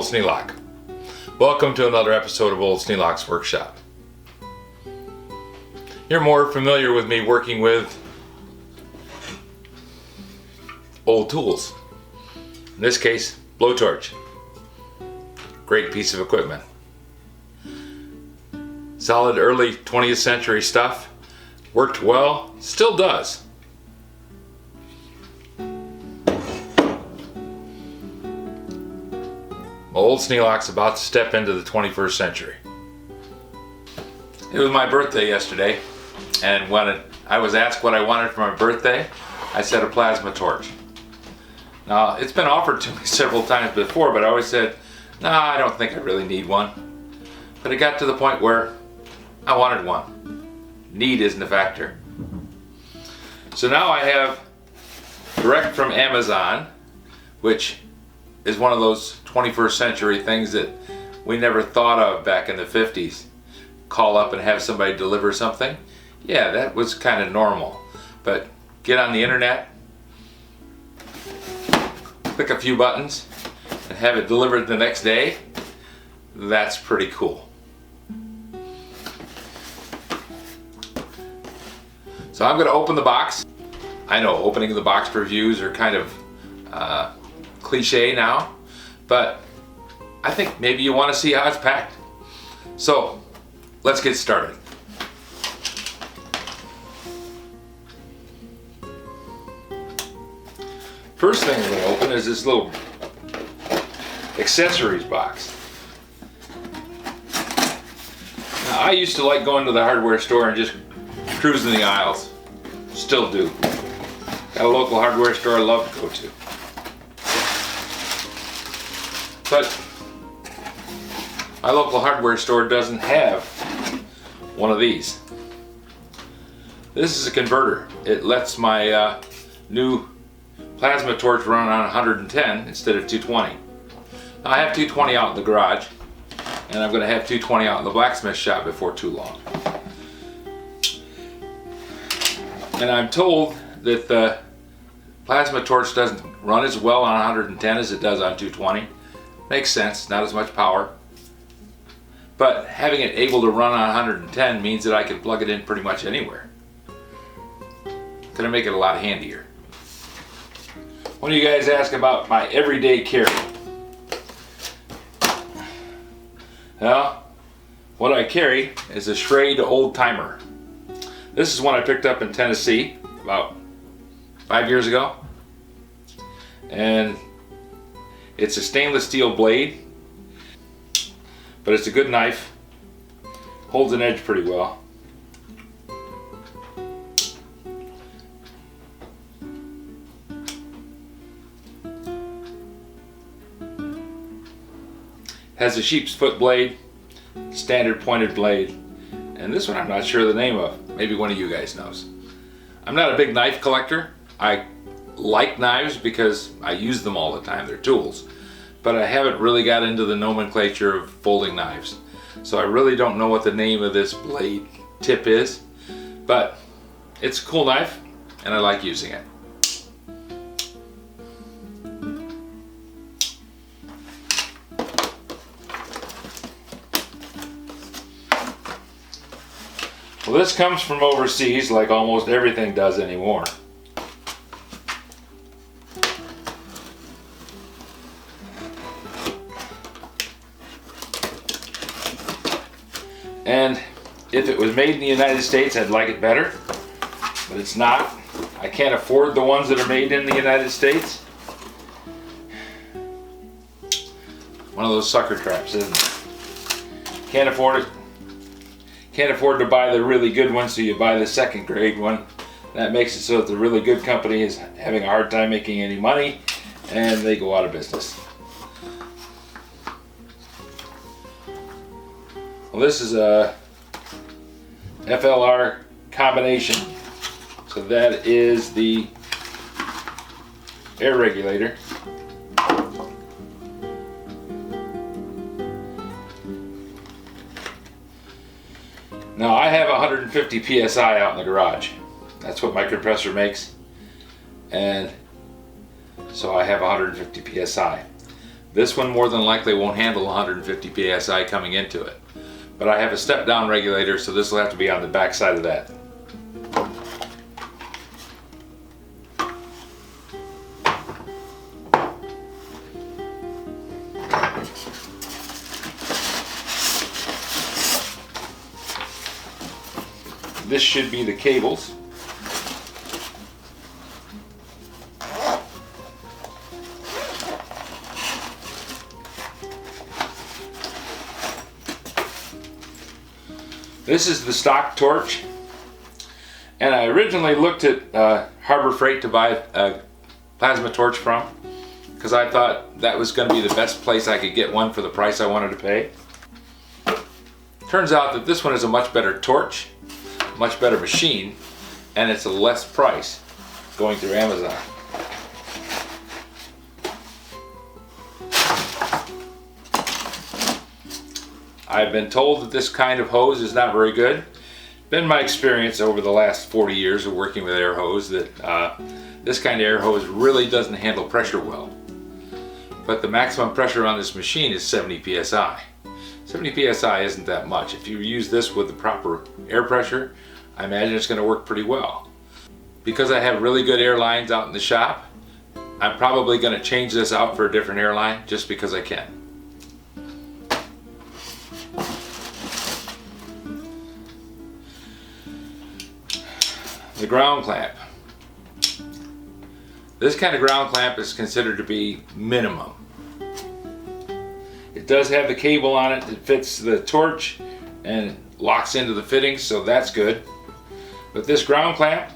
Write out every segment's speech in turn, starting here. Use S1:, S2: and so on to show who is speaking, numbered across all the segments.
S1: Old Sneelock. Welcome to another episode of Old Sneelock's Workshop. You're more familiar with me working with old tools. In this case, blowtorch. Great piece of equipment. Solid early 20th century stuff. Worked well, still does. Old Sneelock's about to step into the 21st century. It was my birthday yesterday, and when I was asked what I wanted for my birthday, I said a plasma torch. Now, it's been offered to me several times before, but I always said, nah, I don't think I really need one. But it got to the point where I wanted one. Need isn't a factor. So now I have direct from Amazon, which is one of those 21st century things that we never thought of back in the 50s. Call up and have somebody deliver something. Yeah, that was kind of normal. But get on the internet, click a few buttons, and have it delivered the next day. That's pretty cool. So I'm going to open the box. I know opening the box reviews are kind of cliche now, but I think maybe you want to see how it's packed. So let's get started. First thing we're going to open is this little accessories box. Now, I used to like going to the hardware store and just cruising the aisles. Still do. Got a local hardware store I love to go to. But my local hardware store doesn't have one of these. This is a converter. It lets my new plasma torch run on 110 instead of 220. Now, I have 220 out in the garage, and I'm going to have 220 out in the Blacksmith Shop before too long. And I'm told that the plasma torch doesn't run as well on 110 as it does on 220. Makes sense, not as much power. But having it able to run on 110 means that I can plug it in pretty much anywhere. Gonna make it a lot handier. One of you guys asked about my everyday carry. Well, what I carry is a Schrade old timer. This is one I picked up in Tennessee about 5 years ago. And it's a stainless steel blade, but it's a good knife. Holds an edge pretty well. Has a sheep's foot blade, standard pointed blade. And this one I'm not sure the name of. Maybe one of you guys knows. I'm not a big knife collector. I like knives because I use them all the time. They're tools. But I haven't really got into the nomenclature of folding knives. So I really don't know what the name of this blade tip is. But it's a cool knife and I like using it. Well, this comes from overseas like almost everything does anymore. And if it was made in the United States, I'd like it better, but it's not. I can't afford the ones that are made in the United States. One of those sucker traps, isn't it? Can't afford it. Can't afford to buy the really good one, so you buy the second grade one. That makes it so that the really good company is having a hard time making any money, and they go out of business. Well, this is a FLR combination, so that is the air regulator. Now I have 150 psi out in the garage. That's what my compressor makes, and so I have 150 psi. This one more than likely won't handle 150 psi coming into it. But I have a step down regulator, so this will have to be on the back side of that. This should be the cables. This is the stock torch, and I originally looked at Harbor Freight to buy a plasma torch from, because I thought that was going to be the best place I could get one for the price I wanted to pay. Turns out that this one is a much better torch, much better machine, and it's a less price going through Amazon. I've been told that this kind of hose is not very good. Been my experience over the last 40 years of working with air hose that this kind of air hose really doesn't handle pressure well. But the maximum pressure on this machine is 70 psi. 70 psi isn't that much. If you use this with the proper air pressure, I imagine it's going to work pretty well. Because I have really good air lines out in the shop, I'm probably going to change this out for a different airline just because I can. The ground clamp. This kind of ground clamp is considered to be minimum. It does have the cable on it that fits the torch and locks into the fittings, so that's good. But this ground clamp,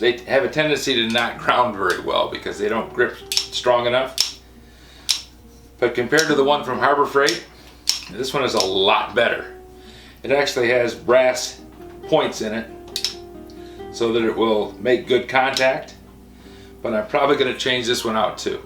S1: they have a tendency to not ground very well because they don't grip strong enough. But compared to the one from Harbor Freight, this one is a lot better. It actually has brass points in it so that it will make good contact, but I'm probably going to change this one out too.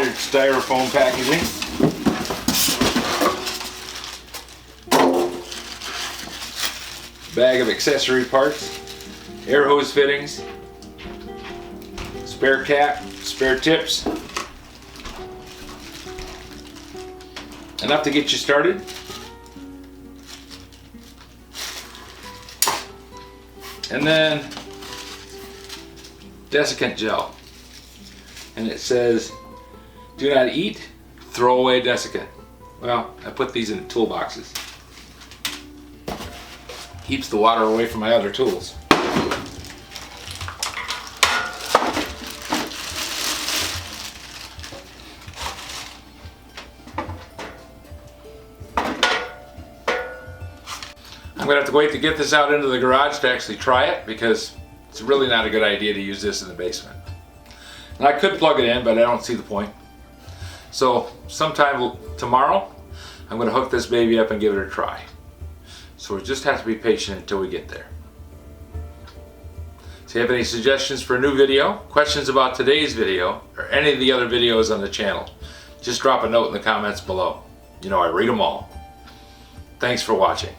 S1: Standard styrofoam packaging. Bag of accessory parts, air hose fittings, spare cap, spare tips. Enough to get you started. And then desiccant gel. And it says, do not eat, throw away desiccant. Well, I put these in toolboxes. Keeps the water away from my other tools. I'm going to have to wait to get this out into the garage to actually try it, because it's really not a good idea to use this in the basement. And I could plug it in, but I don't see the point. So sometime tomorrow, I'm going to hook this baby up and give it a try. So we just have to be patient until we get there. So if you have any suggestions for a new video, questions about today's video, or any of the other videos on the channel, just drop a note in the comments below. You know, I read them all. Thanks for watching.